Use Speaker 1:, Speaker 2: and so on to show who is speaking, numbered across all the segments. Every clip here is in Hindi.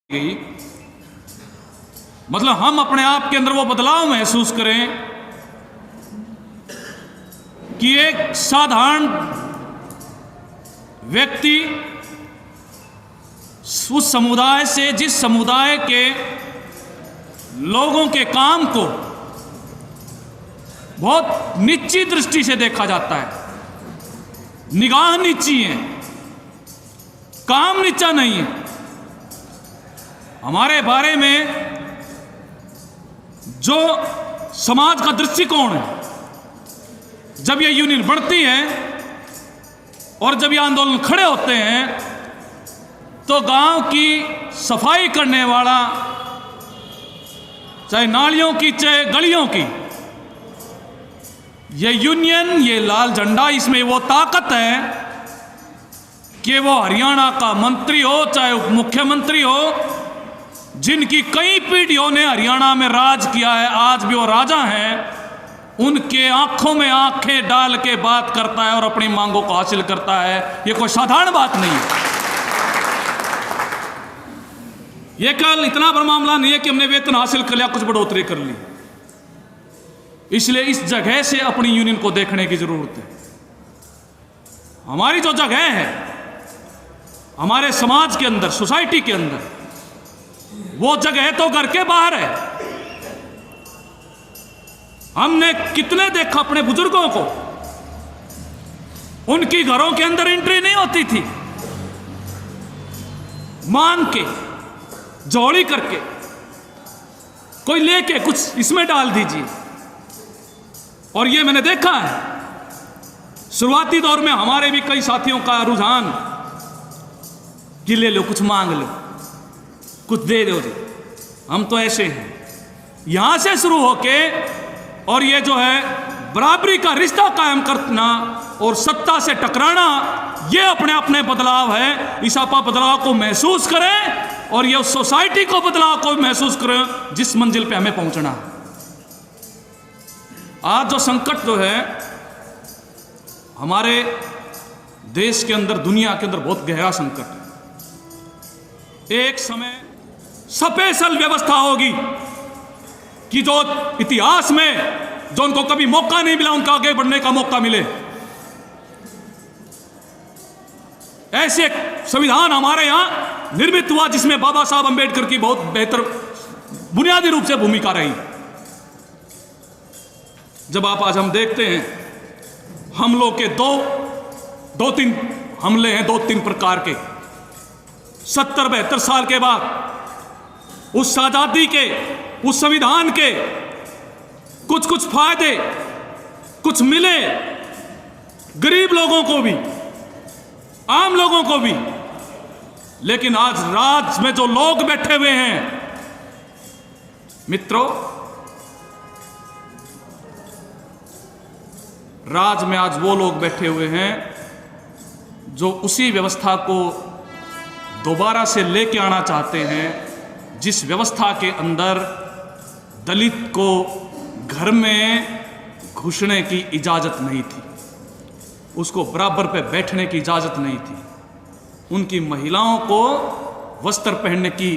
Speaker 1: गई, मतलब हम अपने आप के अंदर वो बदलाव महसूस करें कि एक साधारण व्यक्ति उस समुदाय से, जिस समुदाय के लोगों के काम को बहुत नीची दृष्टि से देखा जाता है, निगाह नीची है, काम नीचा नहीं है, हमारे बारे में जो समाज का दृष्टिकोण है, जब ये यूनियन बढ़ती है और जब ये आंदोलन खड़े होते हैं तो गांव की सफाई करने वाला, चाहे नालियों की चाहे गलियों की, ये यूनियन, ये लाल झंडा, इसमें वो ताकत है कि वो हरियाणा का मंत्री हो चाहे उप मुख्यमंत्री हो, जिनकी कई पीढ़ियों ने हरियाणा में राज किया है, आज भी वो राजा हैं, उनके आंखों में आंखें डाल के बात करता है और अपनी मांगों को हासिल करता है। ये कोई साधारण बात नहीं है। ये कल इतना बड़ा मामला नहीं है कि हमने वेतन हासिल कर लिया, कुछ बढ़ोतरी कर ली। इसलिए इस जगह से अपनी यूनियन को देखने की जरूरत है। हमारी जो जगह है हमारे समाज के अंदर, सोसाइटी के अंदर, वो जगह तो घर के बाहर है। हमने कितने देखा अपने बुजुर्गों को, उनकी घरों के अंदर एंट्री नहीं होती थी, मांग के, जोड़ी करके, कोई लेके कुछ इसमें डाल दीजिए। और ये मैंने देखा है शुरुआती दौर में हमारे भी कई साथियों का रुझान कि ले लो, कुछ मांग लो, कुछ दे दो जी। हम तो ऐसे हैं, यहां से शुरू होके और ये जो है बराबरी का रिश्ता कायम करना और सत्ता से टकराना, ये अपने अपने बदलाव है। इस आपा बदलाव को महसूस करें और ये उस सोसाइटी को बदलाव को महसूस करें जिस मंजिल पे हमें पहुंचना है। आज जो संकट जो है हमारे देश के अंदर, दुनिया के अंदर बहुत गहरा संकट है। एक समय स्पेशल व्यवस्था होगी कि जो इतिहास में जो उनको कभी मौका नहीं मिला, उनका आगे बढ़ने का मौका मिले। ऐसे संविधान हमारे यहां निर्मित हुआ जिसमें बाबा साहब अंबेडकर की बहुत बेहतर बुनियादी रूप से भूमिका रही। जब आप आज हम देखते हैं हमलों के दो तीन हमले हैं, 2-3 प्रकार के, 70-72 साल के बाद उस आजादी के, उस संविधान के कुछ फायदे कुछ मिले, गरीब लोगों को भी, आम लोगों को भी। लेकिन आज राज में जो लोग बैठे हुए हैं मित्रों, राज में आज वो लोग बैठे हुए हैं जो उसी व्यवस्था को दोबारा से लेके आना चाहते हैं जिस व्यवस्था के अंदर दलित को घर में घुसने की इजाज़त नहीं थी, उसको बराबर पे बैठने की इजाज़त नहीं थी, उनकी महिलाओं को वस्त्र पहनने की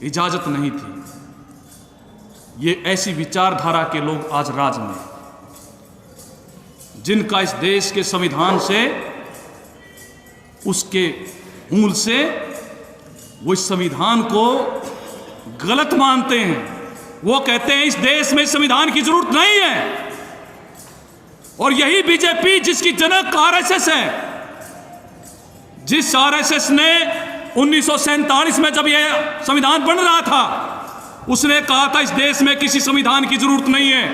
Speaker 1: इजाज़त नहीं थी। ये ऐसी विचारधारा के लोग आज राज में, जिनका इस देश के संविधान से, उसके मूल से, वो इस संविधान को गलत मानते हैं। वो कहते हैं इस देश में संविधान की जरूरत नहीं है। और यही बीजेपी, जिसकी जनक आरएसएस है, जिस आरएसएस ने 1947 में जब यह संविधान बन रहा था, उसने कहा था इस देश में किसी संविधान की जरूरत नहीं है।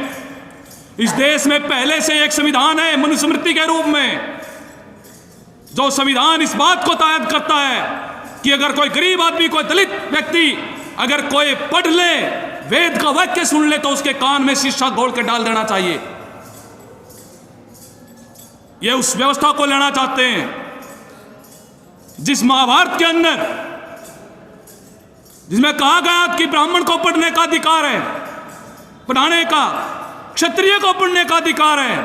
Speaker 1: इस देश में पहले से एक संविधान है मनुस्मृति के रूप में, जो संविधान इस बात को तायद करता है कि अगर कोई गरीब आदमी, कोई दलित व्यक्ति अगर कोई पढ़ ले, वेद का वाक्य सुन ले, तो उसके कान में शीशा घोल के डाल देना चाहिए। ये उस व्यवस्था को लेना चाहते हैं जिस महाभारत के अंदर, जिसमें कहा गया कि ब्राह्मण को पढ़ने का अधिकार है, पढ़ाने का, क्षत्रिय को पढ़ने का अधिकार है।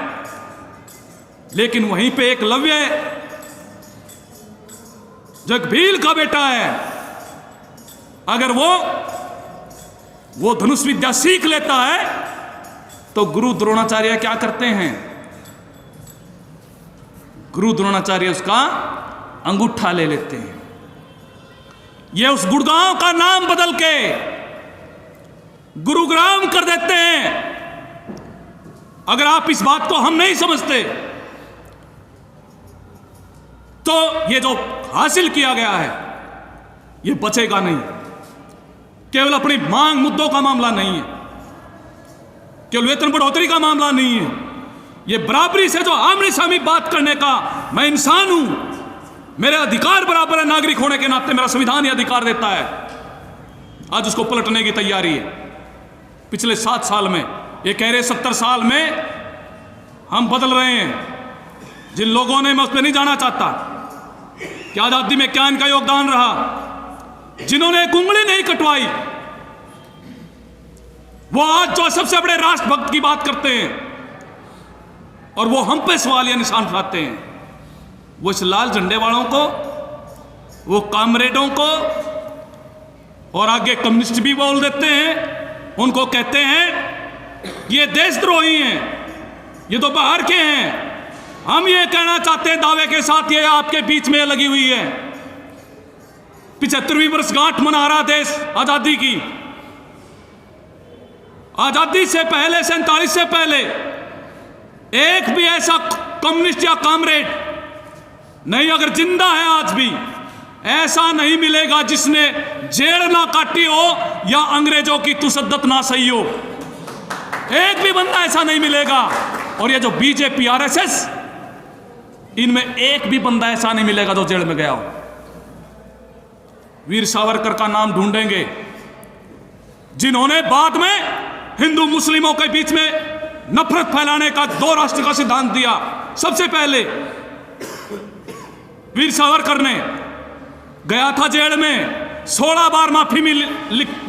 Speaker 1: लेकिन वहीं पे एकलव्य जो एक भील का बेटा है, अगर वो धनुष विद्या सीख लेता है तो गुरु द्रोणाचार्य क्या करते हैं? गुरु द्रोणाचार्य उसका अंगूठा ले लेते हैं। ये उस गुड़गांव का नाम बदल के गुरुग्राम कर देते हैं। अगर आप इस बात को हम नहीं समझते तो ये जो हासिल किया गया है ये बचेगा नहीं। केवल अपनी मांग मुद्दों का मामला नहीं है, केवल वेतन बढ़ोतरी का मामला नहीं है, ये बराबरी से जो आमने सामने बात करने का, मैं इंसान हूं, मेरे अधिकार बराबर है, नागरिक होने के नाते मेरा संविधान ही अधिकार देता है, आज उसको पलटने की तैयारी है। पिछले 7 साल में, ये कह रहे 70 साल में हम बदल रहे हैं। जिन लोगों ने, मैं उस पर नहीं जाना चाहता कि आजादी में क्या इनका योगदान रहा, जिन्होंने एक उंगली नहीं कटवाई, वो आज जो सबसे बड़े राष्ट्रभक्त की बात करते हैं और वो हम पे सवालिया निशान उठाते हैं, वो इस लाल झंडे वालों को, वो कामरेडों को और आगे कम्युनिस्ट भी बोल देते हैं, उनको कहते हैं ये देशद्रोही हैं, ये तो बाहर के हैं। हम ये कहना चाहते हैं दावे के साथ, ये आपके बीच में लगी हुई है। 75वीं वर्षगांठ मना रहा देश आजादी की। आजादी से पहले, 47 से पहले एक भी ऐसा कम्युनिस्ट या कामरेड नहीं, अगर जिंदा है आज भी, ऐसा नहीं मिलेगा जिसने जेल ना काटी हो या अंग्रेजों की तशद्दुद ना सही हो। एक भी बंदा ऐसा नहीं मिलेगा। और ये जो बीजेपी, आरएसएस, इनमें एक भी बंदा ऐसा नहीं मिलेगा जो जेल में गया हो। वीर सावरकर का नाम ढूंढेंगे, जिन्होंने बाद में हिंदू मुस्लिमों के बीच में नफरत फैलाने का 2 राष्ट्र का सिद्धांत दिया। सबसे पहले वीर सावरकर ने गया था जेल में, 16 बार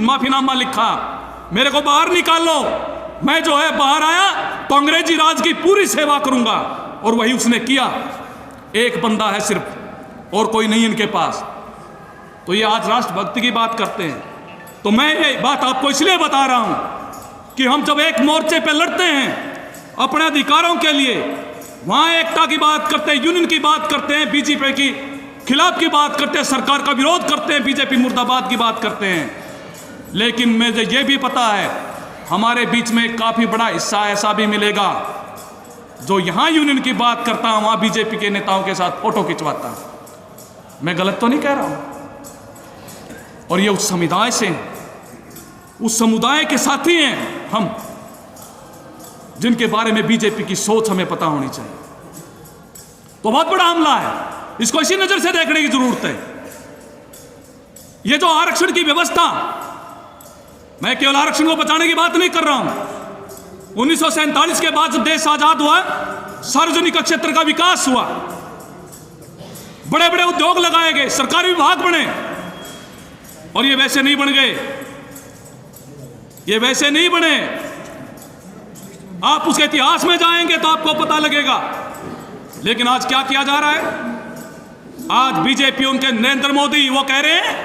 Speaker 1: माफीनामा लिखा, मेरे को बाहर निकाल लो, मैं जो है बाहर आया तो अंग्रेजी राज की पूरी सेवा करूंगा। और वही उसने किया। एक बंदा है सिर्फ, और कोई नहीं इनके पास। तो ये आज राष्ट्रभक्ति की बात करते हैं। तो मैं ये बात आपको इसलिए बता रहा हूं कि हम जब एक मोर्चे पे लड़ते हैं अपने अधिकारों के लिए, वहां एकता की बात करते हैं, यूनियन की बात करते हैं, बीजेपी की खिलाफ की बात करते हैं, सरकार का विरोध करते हैं, बीजेपी मुर्दाबाद की बात करते हैं। लेकिन मुझे ये भी पता है हमारे बीच में काफी बड़ा हिस्सा ऐसा भी मिलेगा जो यहां यूनियन की बात करता है, वहां बीजेपी के नेताओं के साथ फोटो खिंचवाता है। मैं गलत तो नहीं कह रहा हूं। और ये उस समुदाय से, उस समुदाय के साथी हैं हम, जिनके बारे में बीजेपी की सोच हमें पता होनी चाहिए। तो बहुत बड़ा हमला है, इसको इसी नजर से देखने की जरूरत है। ये जो आरक्षण की व्यवस्था, मैं केवल आरक्षण को बचाने की बात नहीं कर रहा हूं। 1947 के बाद जब देश आजाद हुआ, सार्वजनिक क्षेत्र का विकास हुआ, बड़े बड़े उद्योग लगाए गए, सरकारी विभाग बने, और ये वैसे नहीं बन गए, ये वैसे नहीं बने। आप उसके इतिहास में जाएंगे तो आपको पता लगेगा। लेकिन आज क्या किया जा रहा है? आज बीजेपी, उनके नरेंद्र मोदी, वो कह रहे हैं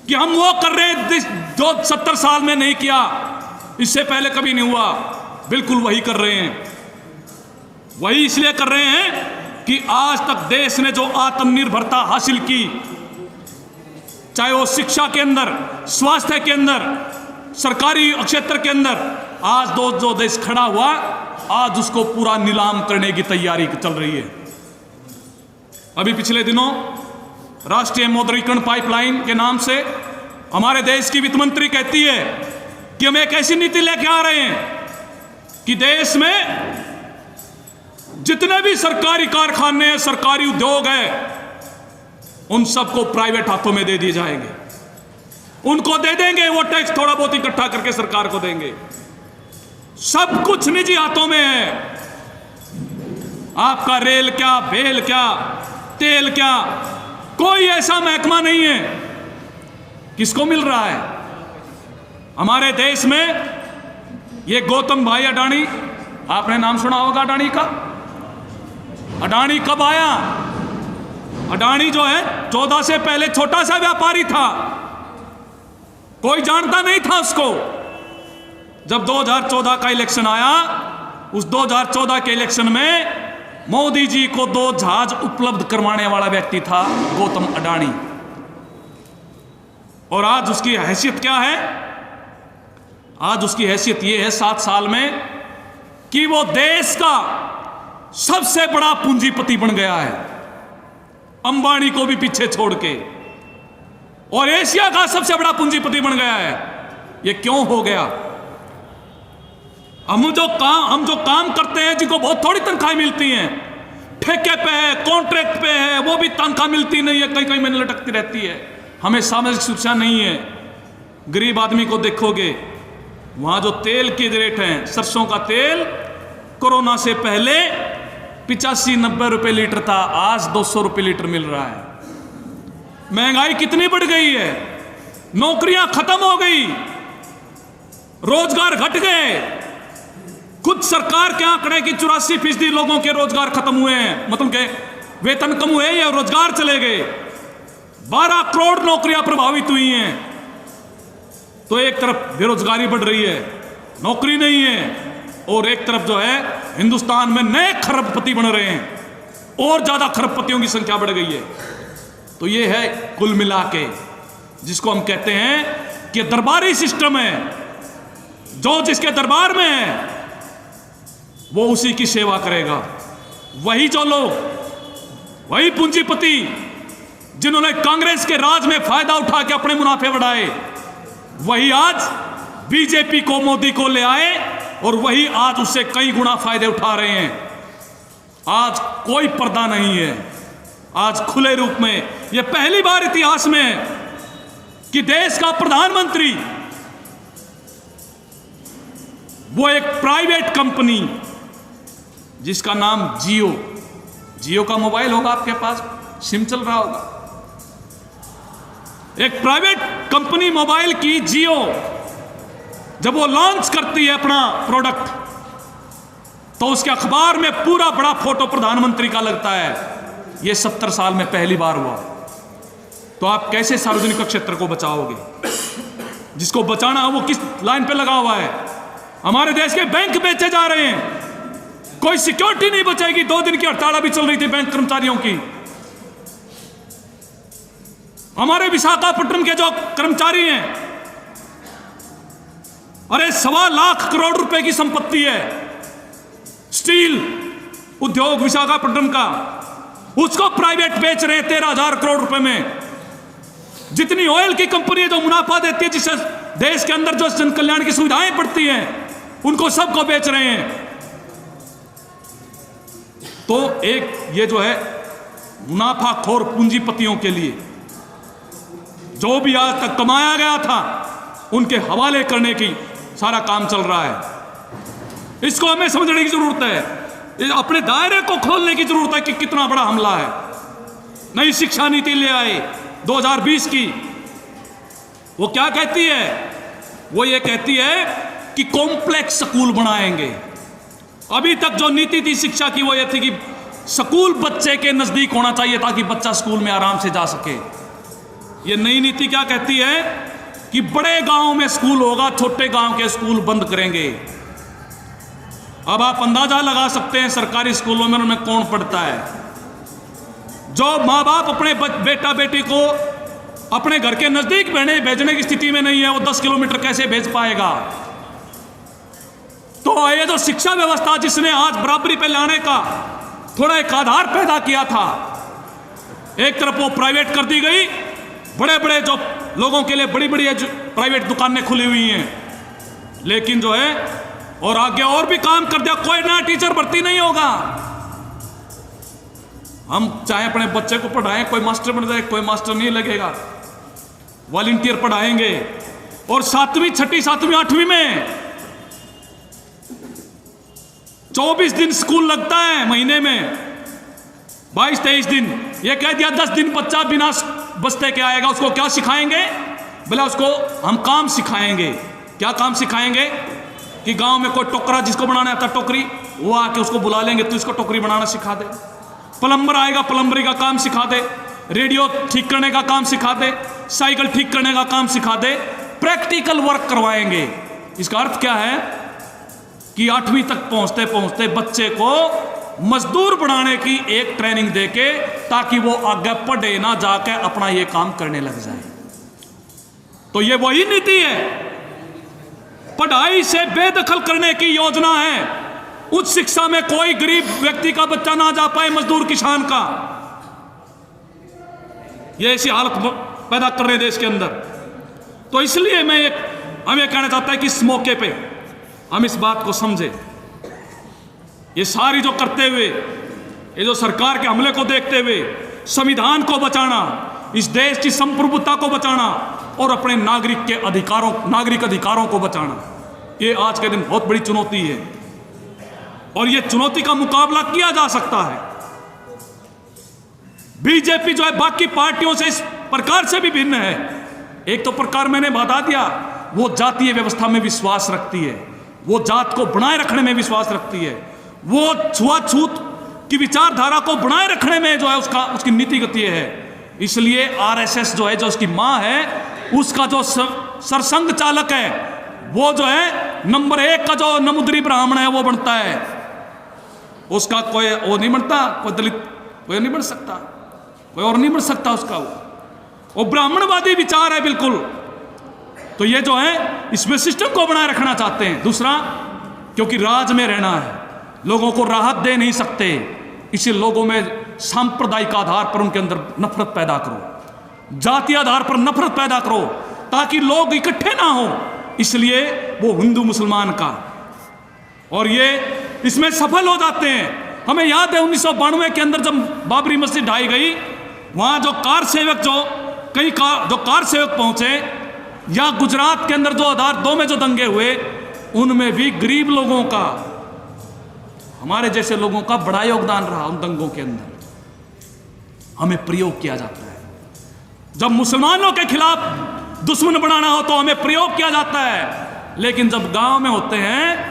Speaker 1: कि हम वो कर रहे हैं जो 70 साल में नहीं किया, इससे पहले कभी नहीं हुआ। बिल्कुल वही कर रहे हैं। वही इसलिए कर रहे हैं कि आज तक देश ने जो आत्मनिर्भरता हासिल की, चाहे वो शिक्षा के अंदर, स्वास्थ्य के अंदर, सरकारी क्षेत्र के अंदर, आज जो देश खड़ा हुआ, आज उसको पूरा नीलाम करने की तैयारी चल रही है। अभी पिछले दिनों राष्ट्रीय मौद्रीकरण पाइपलाइन के नाम से हमारे देश की वित्त मंत्री कहती है कि हम एक ऐसी नीति लेके आ रहे हैं कि देश में जितने भी सरकारी कारखाने हैं, सरकारी उद्योग है, उन सबको प्राइवेट हाथों में दे दिए जाएंगे। उनको दे देंगे, वो टैक्स थोड़ा बहुत इकट्ठा करके सरकार को देंगे। सब कुछ निजी हाथों में है। आपका रेल क्या, बेल क्या, तेल क्या, कोई ऐसा महकमा नहीं है। किसको मिल रहा है? हमारे देश में ये गौतम भाई अडानी, आपने नाम सुना होगा अडानी का। अडानी कब आया? अडानी जो है 14 से पहले छोटा सा व्यापारी था, कोई जानता नहीं था उसको। जब 2014 का इलेक्शन आया, उस 2014 के इलेक्शन में मोदी जी को 2 जहाज उपलब्ध करवाने वाला व्यक्ति था गौतम अडानी। और आज उसकी हैसियत क्या है? आज उसकी हैसियत यह है 7 साल में कि वो देश का सबसे बड़ा पूंजीपति बन गया है, अंबानी को भी पीछे छोड़ के, और एशिया का सबसे बड़ा पूंजीपति बन गया है। ये क्यों हो गया? हम जो काम करते हैं, जिनको बहुत थोड़ी तनख्वाह मिलती हैं, ठेके पे है, कॉन्ट्रैक्ट पे है, वो भी तनख्वाह मिलती नहीं है, कहीं कहीं में लटकती रहती है। हमें सामाजिक सुरक्षा नहीं है। गरीब आदमी को देखोगे, वहां जो तेल के रेट हैं, सरसों का तेल कोरोना से पहले 85-90 रुपए लीटर था, आज 200 रुपए लीटर मिल रहा है। महंगाई कितनी बढ़ गई है, नौकरियां खत्म हो गई, रोजगार घट गए। खुद सरकार के आंकड़े की 84% लोगों के रोजगार खत्म हुए हैं, मतलब के वेतन कम हुए या रोजगार चले गए। 12 करोड़ नौकरियां प्रभावित हुई हैं। तो एक तरफ बेरोजगारी बढ़ रही है, नौकरी नहीं है, और एक तरफ जो है हिंदुस्तान में नए खरबपति बन रहे हैं, और ज्यादा खरबपतियों की संख्या बढ़ गई है। तो ये है कुल मिला के जिसको हम कहते हैं कि दरबारी सिस्टम है। जो जिसके दरबार में है वो उसी की सेवा करेगा। वही जो लोग, वही पूंजीपति जिन्होंने कांग्रेस के राज में फायदा उठा के अपने मुनाफे बढ़ाए, वही आज बीजेपी को, मोदी को ले आए, और वही आज उससे कई गुना फायदे उठा रहे हैं। आज कोई पर्दा नहीं है, आज खुले रूप में, यह पहली बार इतिहास में कि देश का प्रधानमंत्री वो एक प्राइवेट कंपनी जिसका नाम जियो का मोबाइल होगा आपके पास, सिम चल रहा होगा, एक प्राइवेट कंपनी मोबाइल की जियो जब वो लॉन्च करती है अपना प्रोडक्ट, तो उसके अखबार में पूरा बड़ा फोटो प्रधानमंत्री का लगता है। ये 70 साल में पहली बार हुआ। तो आप कैसे सार्वजनिक क्षेत्र को बचाओगे? जिसको बचाना है वो किस लाइन पे लगा हुआ है? हमारे देश के बैंक बेचे जा रहे हैं, कोई सिक्योरिटी नहीं बचेगी। 2 दिन की हड़ताल भी चल रही थी बैंक कर्मचारियों की। हमारे विशाखापट्टनम के जो कर्मचारी हैं, अरे 1.25 लाख करोड़ रुपए की संपत्ति है स्टील उद्योग विशाखापट्टनम का, उसको प्राइवेट बेच रहे हैं 13,000 करोड़ रुपए में। जितनी ऑयल की कंपनी जो मुनाफा देती है, जिससे देश के अंदर जो जन कल्याण की सुविधाएं पड़ती हैं, उनको सबको बेच रहे हैं। तो एक ये जो है मुनाफाखोर पूंजीपतियों के लिए जो भी आज तक कमाया गया था उनके हवाले करने की सारा काम चल रहा है। इसको हमें समझने की जरूरत है, अपने दायरे को खोलने की जरूरत है कि कितना बड़ा हमला है। नई शिक्षा नीति ले आए 2020 की, वो क्या कहती है? वो ये कहती है कि कॉम्प्लेक्स स्कूल बनाएंगे। अभी तक जो नीति थी शिक्षा की वो ये थी कि स्कूल बच्चे के नजदीक होना चाहिए ताकि बच्चा स्कूल में आराम से जा सके। ये नई नीति क्या कहती है कि बड़े गांव में स्कूल होगा, छोटे गांव के स्कूल बंद करेंगे। अब आप अंदाजा लगा सकते हैं सरकारी स्कूलों में उनमें कौन पढ़ता है। जो माँ बाप अपने बेटा बेटी को अपने घर के नजदीक भेजने की स्थिति में नहीं है, वो 10 किलोमीटर कैसे भेज पाएगा? तो ये जो शिक्षा व्यवस्था जिसने आज बराबरी पे लाने का थोड़ा एक आधार पैदा किया था, एक तरफ वो प्राइवेट कर दी गई। बड़े बड़े जो लोगों के लिए बड़ी बड़ी प्राइवेट दुकानें खुली हुई हैं, लेकिन जो है और आगे और भी काम कर दिया, कोई नया टीचर भर्ती नहीं होगा। हम चाहे अपने बच्चे को पढ़ाएं, कोई मास्टर बन जाए, कोई मास्टर नहीं लगेगा, वॉलंटियर पढ़ाएंगे। और 7वीं 6वीं 7वीं 8वीं में 24 दिन स्कूल लगता है महीने में, 22-23 दिन। ये कह दिया 10 दिन बच्चा बिना बस्ते के आएगा, उसको क्या सिखाएंगे? बोला उसको हम काम सिखाएंगे। क्या काम सिखाएंगे? कि गांव में कोई टोकरा जिसको बनाना आता टोकरी, वो आके उसको बुला लेंगे, तू इसको टोकरी बनाना सिखा दे। प्लम्बर आएगा, प्लम्बरी का काम सिखा दे। रेडियो ठीक करने का काम सिखा दे, साइकिल ठीक करने का काम सिखा दे। प्रैक्टिकल वर्क करवाएंगे। इसका अर्थ क्या है कि 8वीं तक पहुंचते पहुंचते बच्चे को मजदूर बनाने की एक ट्रेनिंग देके, ताकि वो आगे पढ़े ना, जाके अपना ये काम करने लग जाए। तो ये वही नीति है, पढ़ाई से बेदखल करने की योजना है। उच्च शिक्षा में कोई गरीब व्यक्ति का बच्चा ना जा पाए, मजदूर किसान का। ये ऐसी हालत पैदा कर रहे देश के अंदर। तो इसलिए हम ये कहना चाहता है कि इस मौके पे हम इस बात को समझे। ये सारी जो करते हुए, ये जो सरकार के हमले को देखते हुए संविधान को बचाना, इस देश की संप्रभुता को बचाना और अपने नागरिक अधिकारों को बचाना, ये आज के दिन बहुत बड़ी चुनौती है। और ये चुनौती का मुकाबला किया जा सकता है। बीजेपी जो है बाकी पार्टियों से इस प्रकार से भी भिन्न है। एक तो प्रकार मैंने बता दिया, वो जातीय व्यवस्था में विश्वास रखती है, वो जात को बनाए रखने में विश्वास रखती है, वो छुआछूत की विचारधारा को बनाए रखने में जो है उसकी नीति गति है। इसलिए आरएसएस जो है, जो उसकी मां है, उसका जो सरसंघ चालक है, वो जो है नंबर 1 का जो नमुद्री ब्राह्मण है वो बनता है। उसका कोई वो नहीं बनता, कोई दलित कोई नहीं बन सकता, कोई और नहीं बन सकता उसका। वो ब्राह्मणवादी विचार है बिल्कुल। तो ये जो है इसमें सिस्टम को बनाए रखना चाहते हैं। दूसरा, क्योंकि राज में रहना है, लोगों को राहत दे नहीं सकते, इसे लोगों में सांप्रदायिक आधार पर उनके अंदर नफरत पैदा करो, जातीय आधार पर नफरत पैदा करो, ताकि लोग इकट्ठे ना हो। इसलिए वो हिंदू मुसलमान का, और ये इसमें सफल हो जाते हैं। हमें याद है 1992 के अंदर जब बाबरी मस्जिद ढाई गई, वहां जो कार सेवक पहुंचे, या गुजरात के अंदर जो आधार 2 में जो दंगे हुए, उनमें भी गरीब लोगों का, हमारे जैसे लोगों का बड़ा योगदान रहा। उन दंगों के अंदर हमें प्रयोग किया जाता है। जब मुसलमानों के खिलाफ दुश्मन बनाना हो तो हमें प्रयोग किया जाता है, लेकिन जब गांव में होते हैं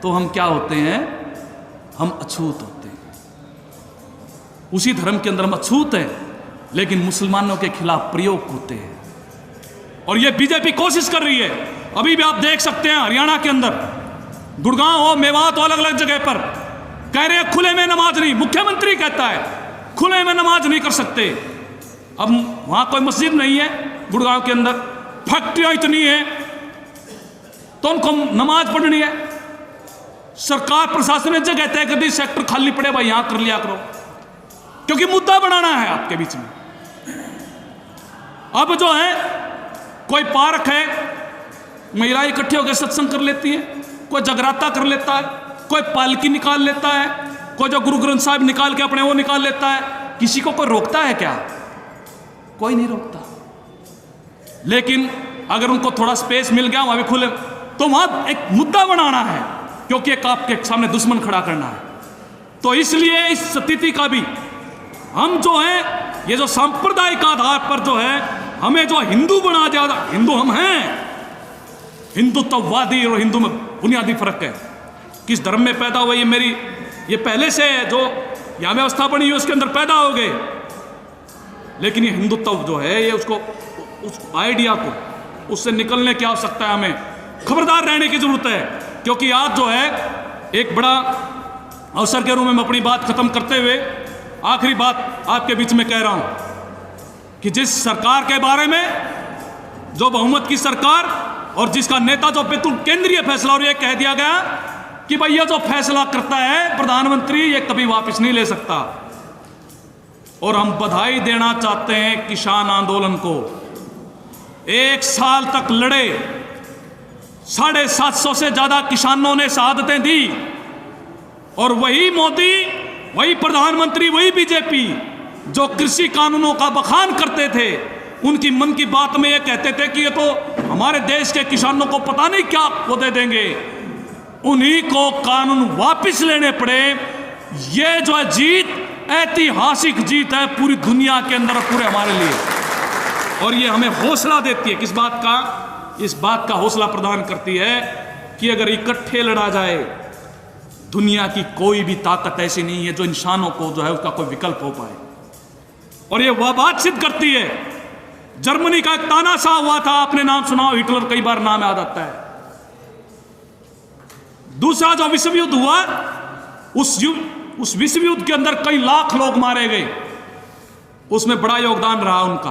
Speaker 1: तो हम क्या होते हैं? हम अछूत होते हैं। उसी धर्म के अंदर हम अछूत हैं, लेकिन मुसलमानों के खिलाफ प्रयोग होते हैं। और ये बीजेपी कोशिश कर रही है। अभी भी आप देख सकते हैं हरियाणा के अंदर, गुड़गांव हो, मेवात हो, अलग अलग जगह पर कह रहे हैं खुले में नमाज नहीं। मुख्यमंत्री कहता है खुले में नमाज नहीं कर सकते। अब वहां कोई मस्जिद नहीं है, गुड़गांव के अंदर फैक्ट्रियां इतनी है, तो उनको नमाज पढ़नी है। सरकार प्रशासन ने जगह तय कर दी, सेक्टर खाली पड़े भाई यहां कर लिया करो, क्योंकि मुद्दा बनाना है आपके बीच में। अब जो है कोई पार्क है, महिलाएं इकट्ठी होकर सत्संग कर लेती हैं, कोई जगराता कर लेता है, कोई पालकी निकाल लेता है, कोई जो गुरु ग्रंथ साहिब निकाल के अपने वो निकाल लेता है। किसी को कोई रोकता है क्या? कोई नहीं रोकता। लेकिन अगर उनको थोड़ा स्पेस मिल गया वहां भी खुले, तो वहां एक मुद्दा बनाना है, क्योंकि एक आपके सामने दुश्मन खड़ा करना है। तो इसलिए इस स्थिति का भी हम जो है, ये जो सांप्रदायिक आधार पर जो है हमें जो हिंदू बना दिया, हिंदू हम हैं, हिंदुत्ववादी और हिंदू में बुनियादी फर्क है। किस धर्म में पैदा हुआ ये पहले से जो यहाँ व्यवस्था बनी है उसके अंदर पैदा हो गए। लेकिन ये हिंदुत्व जो है, ये उस आइडिया को, उससे निकलने की आवश्यकता है। हमें खबरदार रहने की जरूरत है, क्योंकि आज जो है एक बड़ा अवसर के रूप में अपनी बात खत्म करते हुए आखिरी बात आपके बीच में कह रहा हूं कि जिस सरकार के बारे में, जो बहुमत की सरकार और जिसका नेता जो बिल्कुल केंद्रीय फैसला, और ये कह दिया गया कि भाई ये जो फैसला करता है प्रधानमंत्री, ये कभी वापस नहीं ले सकता। और हम बधाई देना चाहते हैं किसान आंदोलन को। 1 साल तक लड़े, 750 से ज्यादा किसानों ने शहादतें दी, और वही मोदी, वही प्रधानमंत्री, वही बीजेपी जो कृषि कानूनों का बखान करते थे, उनकी मन की बात में ये कहते थे कि ये तो हमारे देश के किसानों को पता नहीं क्या वो दे देंगे, उन्हीं को कानून वापस लेने पड़े। ये जो है जीत, ऐतिहासिक जीत है पूरी दुनिया के अंदर, पूरे हमारे लिए। और ये हमें हौसला देती है, किस बात का? इस बात का हौसला प्रदान करती है कि अगर इकट्ठे लड़ा जाए, दुनिया की कोई भी ताकत ऐसी नहीं है जो इंसानों को जो है उसका कोई विकल्प हो पाए। और ये वह बात सिद्ध करती है जर्मनी का एक तानाशाह हुआ था, आपने नाम सुना हो, हिटलर, कई बार नाम याद आता है। दूसरा जो विश्व युद्ध हुआ, उस विश्व युद्ध के अंदर कई लाख लोग मारे गए, उसमें बड़ा योगदान रहा उनका,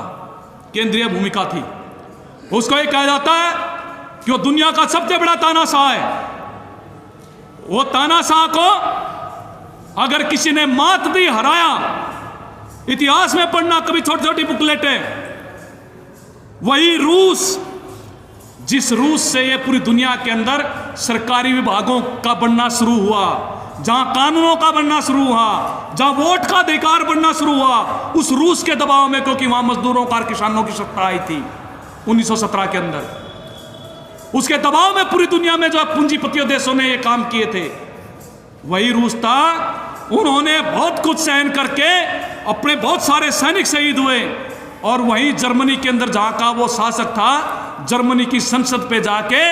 Speaker 1: केंद्रीय भूमिका थी। उसको ये कहा जाता है कि वो दुनिया का सबसे बड़ा तानाशाह है। वो तानाशाह को अगर किसी ने मात दी, हराया, इतिहास में पढ़ना कभी छोटी छोटी बुकलेटें, वही रूस, जिस रूस से ये पूरी दुनिया के अंदर सरकारी विभागों का बनना शुरू हुआ, जहां कानूनों का बनना शुरू हुआ, जहां वोट का अधिकार बनना शुरू हुआ, उस रूस के दबाव में, क्योंकि वहां मजदूरों का और किसानों की सत्ता आई थी 1917 के अंदर, उसके दबाव में पूरी दुनिया में जो पूंजीपतियों देशों ने ये काम किए थे, वही रूस था। उन्होंने बहुत कुछ सहन करके अपने बहुत सारे सैनिक शहीद हुए, और वहीं जर्मनी के अंदर जहां का वो शासक था, जर्मनी की संसद पे जाके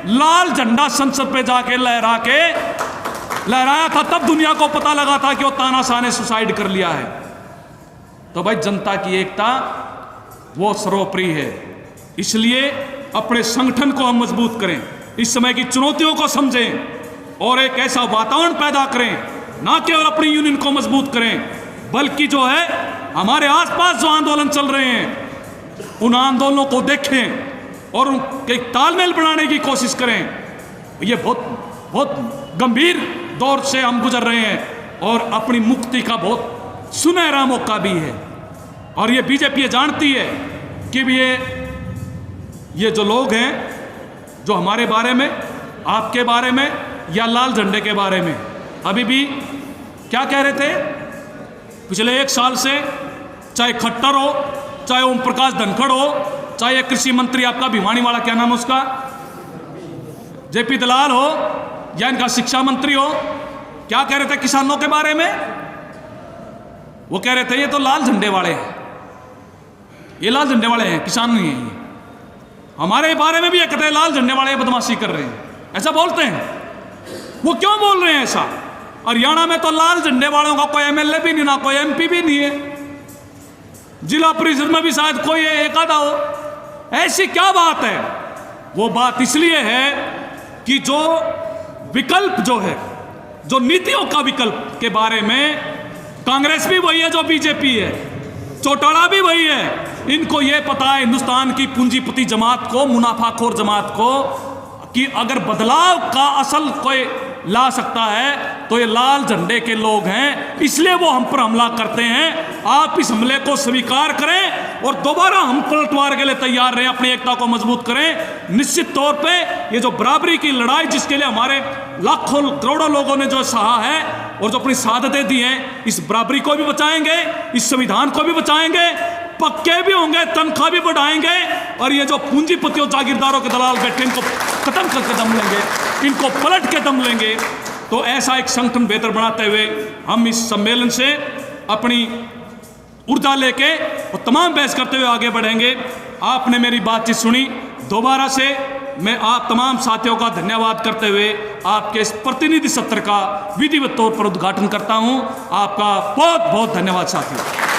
Speaker 1: लाल झंडा संसद पे जाके लहराया था, तब दुनिया को पता लगा था कि वो तानाशाह ने सुसाइड कर लिया है। तो भाई, जनता की एकता वो सर्वोपरि है। इसलिए अपने संगठन को हम मजबूत करें, इस समय की चुनौतियों को समझें और एक ऐसा वातावरण पैदा करें, ना केवल अपनी यूनियन को मजबूत करें, बल्कि जो है हमारे आसपास जो आंदोलन चल रहे हैं, उन आंदोलनों को देखें और उनके तालमेल बनाने की कोशिश करें। ये बहुत गंभीर दौर से हम गुजर रहे हैं और अपनी मुक्ति का बहुत सुनहरा मौका भी है। और ये बीजेपी जानती है कि ये जो लोग हैं, जो हमारे बारे में, आपके बारे में या लाल झंडे के बारे में अभी भी क्या कह रहे थे पिछले 1 साल से, चाहे खट्टर हो, चाहे ओम प्रकाश धनखड़ हो, चाहे कृषि मंत्री आपका भिवानी वाला, क्या नाम है उसका, जेपी दलाल हो, या इनका शिक्षा मंत्री हो, क्या कह रहे थे किसानों के बारे में? वो कह रहे थे ये तो लाल झंडे वाले हैं, ये लाल झंडे वाले हैं, किसान नहीं है। हमारे बारे में भी ये कहते हैं लाल झंडे वाले बदमाशी कर रहे हैं, ऐसा बोलते हैं। वो क्यों बोल रहे हैं ऐसा? हरियाणा में तो लाल झंडे वालों का कोई एमएलए भी नहीं, ना कोई एमपी भी नहीं है, जिला परिषद में भी शायद कोई एक आधा हो। ऐसी क्या बात है? वो बात इसलिए है कि जो विकल्प जो है, जो नीतियों का विकल्प के बारे में, कांग्रेस भी वही है जो बीजेपी है, चौटाला भी वही है। इनको ये पता है हिंदुस्तान की पूंजीपति जमात को, मुनाफाखोर जमात को, कि अगर बदलाव का असल कोई ला सकता है तो ये लाल झंडे के लोग हैं, इसलिए वो हम पर हमला करते हैं। आप इस हमले को स्वीकार करें और दोबारा हम पलटवार के लिए तैयार रहें, अपनी एकता को मजबूत करें। निश्चित तौर पे ये जो बराबरी की लड़ाई, जिसके लिए हमारे लाखों करोड़ों लोगों ने जो सहा है और जो अपनी शहादतें दी हैं, इस बराबरी को भी बचाएंगे, इस संविधान को भी बचाएंगे, पक्के भी होंगे, तनख्वाह भी बढ़ाएंगे, और ये जो पूंजीपतियों जागीरदारों के दलाल बैठे, इनको खत्म करके दम लेंगे, इनको पलट के दम लेंगे। तो ऐसा एक संगठन बेहतर बनाते हुए हम इस सम्मेलन से अपनी ऊर्जा लेके और तमाम बहस करते हुए आगे बढ़ेंगे। आपने मेरी बातचीत सुनी, दोबारा से मैं आप तमाम साथियों का धन्यवाद करते हुए आपके इस प्रतिनिधि सत्र का विधिवत तौर पर उद्घाटन करता हूं। आपका बहुत बहुत धन्यवाद साथियों।